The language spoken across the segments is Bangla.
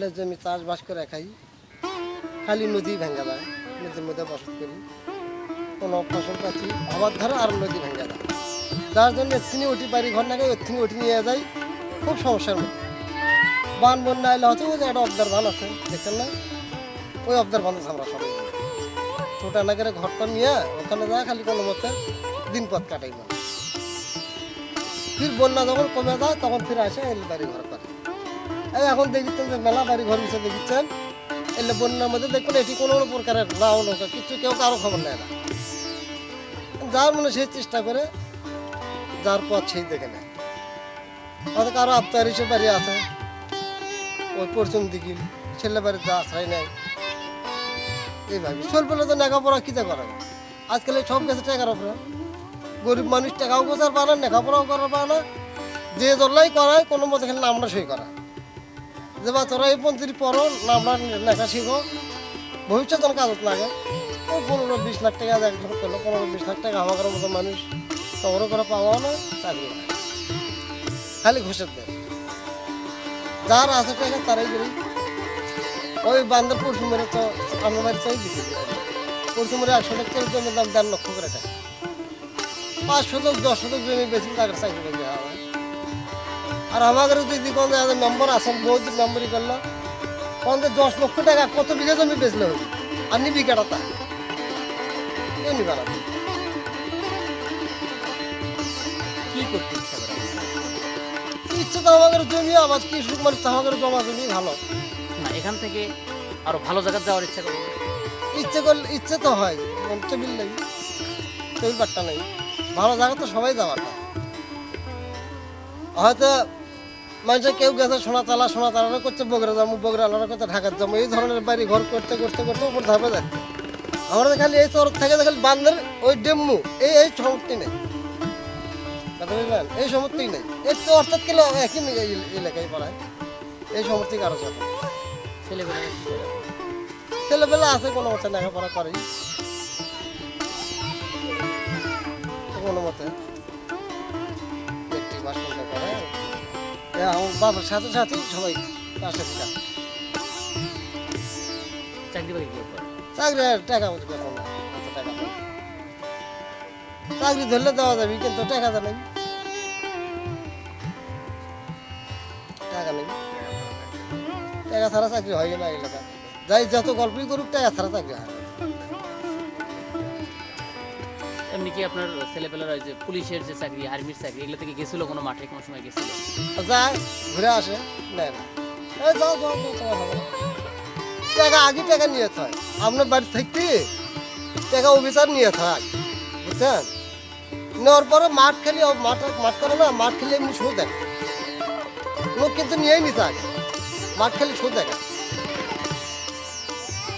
বিঘা জমি চাষবাস করে খাই, খালি নদী ভেঙে যায়, নদীর মধ্যে বসত করি, কোনো ফসল পাচ্ছি আবার ধরে আর নদী ভেঙে যায়, যার জন্য এক্ষুনি উঠি বাড়ি ঘর না এক্ষুনি উঠি নিয়ে যাই, খুব সমস্যার মধ্যে। বান বন্যা এলে হচ্ছে ওই যে একটা অবদার ধান আছে দেখছেন না, ওই অবদার বান্ধব আমরা সবাই ছোটা না করে ঘরটা নিয়ে ওখানে যায় খালি কোনো মতে দিন পথ কাটাই না। ফির বন্যা যখন কমে যায় তখন ফিরে আসে এলে বাড়ি ঘর করে। এই এখন দেখিচ্ছেন যে মেলা বাড়ি ঘর বিষয়ে দেখিচ্ছেন, এলে বন্যার মধ্যে দেখবেন এটি কোনো প্রকারের নাও নৌকা কিছু কেউ কারো খবর নেয় না, যার মনে সেই চেষ্টা করে, যার পথ সেই দেখে নেয়। হয়তো কারো আবতার হিসেবে বাড়ি আছে ওই পশ্চিম দিকে, ছেলে বাড়ি যা আশ্রয় নেয় এইভাবে চলবে। তো লেখাপড়া কিতে করে আজকাল সব গেছে টাকার উপরে, গরিব মানুষ টাকাও গোছার পায় না, লেখাপড়াও করার পায় না, যে জল্লাই করায় কোনো মতো খেলে নামটা সই করা যে বাচ্চারা এই পঞ্চাশ পড়ো নামটা লেখা শিখো, ভবিষ্যৎ যেন কাজত লাগে। ওই 15-20 লাখ টাকা একজন পেলো, 15-20 লাখ টাকা আমাদের মতো মানুষ তবরও করে পাওয়াও না, চাকরি না, খালি ঘুষের দেয়। যার আছে টাকা তারাই করি। ওই বান্ধব পরশুমেরে তো আমার বাড়ি চাই দিচ্ছি, পরশুমেরে 100 টাকার জমির দাম 1.5 লক্ষ করে টাকা, 5 শতক 10 শতক জমি বেশি তাদের চাকরি করে দেওয়া হয়। আর আমাদের যদি কোনো মেম্বার আসেন বহুত মেম্বারি করলো কোন 10 লক্ষ টাকা কত বিঘা জমি বেচলে হবে, আর নি বিঘাটা তা কেউ নিবে না। কি করতে ইচ্ছা করে? ইচ্ছে তো আমাদের জমি আবাদ কৃষক মানুষ তো আমাদের জমা জমি ভালো না, এখান থেকে আরো ভালো জায়গায় যাওয়ার ইচ্ছা করে? ইচ্ছে করলে ইচ্ছে তো হয়, টেবিল নেই, টেবিল পাট্টা নেই, ভালো জায়গা তো সবাই যাওয়াটা। হয়তো মানুষের কেউ গেছে সোনা তালা করছে বগরা যাবো, বগরা আলাদা করছে ঢাকার যাবো, এই ধরনের বাড়ি ঘর করতে করতে করতে উপর ধাপে যাচ্ছে। আমরা খালি এই শহর থেকে খালি বান্ধের ওই ডেম্মু এই সমর্থি নেই, কথা বুঝলেন, এই সমর্থি নেই, এই তো অর্থাৎ গেলে একই এলাকায় পড়ায়, এই সমর্থিক আরো যাবে। ছেলেবেলা কি করে? ছেলেবেলা আছে কোনো মতে লেখাপড়া করে, কোনো মতে মেট্রিক পাস করতে পারে। আমার বাবার সাথে সাথে সবাই তার সাথে কাজ, চাকরি বাকরি কি করে? চাকরি আর টাকা বুঝবে না, অত টাকা নেই। চাকরি ধরলে দেওয়া যাবে কিন্তু টাকা তো নেই, টাকা নেই, টাকা ছাড়া চাকরি হয় না এলাকা, যাই যত গল্পই করুক টাকা ছাড়া চাকরি হয় না। এমনি কি আপনার ছেলেবেলার ওই যে পুলিশের যে চাকরি, আর্মির চাকরি, এগুলো থেকে গেছিল কোনো মাঠে কোনো সময় গেছিল? যায় ঘুরে আসে, নেয় না, এই যাও যাও যাও, তোমার হবে না। টাকা আগে টাকা নিয়ে থাক, আপনার বাড়ি থাকতে টাকা অফিসার নিয়ে থাক, বুঝছেন, নেওয়ার পরে মাঠ খেলি মাঠ করে না, মাঠ খেলে এমনি শো দেখা লোক কিন্তু নিয়েই নি থাক, মাঠ খেলি শো দেখা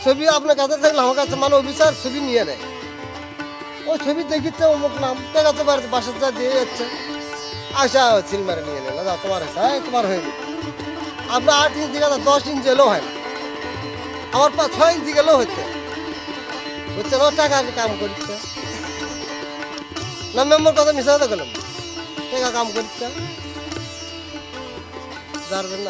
ছবি আপনার কাছে থাকলে আমার কাছে মানে অফিসার ছবি নিয়ে নেয়, ওই ছবি দেখিচ্ছে অমুক নাম, টাকা তো বাসার যা দিয়ে যাচ্ছে, আসা সিল মারে নিয়ে নেন, না তোমার হয়েছে, হ্যাঁ তোমার হয়নি, আপনার 8 ইঞ্চি গাছ 10 ইঞ্চি এলেও হয় না, আমার 6 ইঞ্চি গেলেও হচ্ছে, বুঝছে না, টাকা আমি কাম করছে না, মেম্বার কথা মিশা তো গেলাম, টাকা কাম করছে, যার জন্য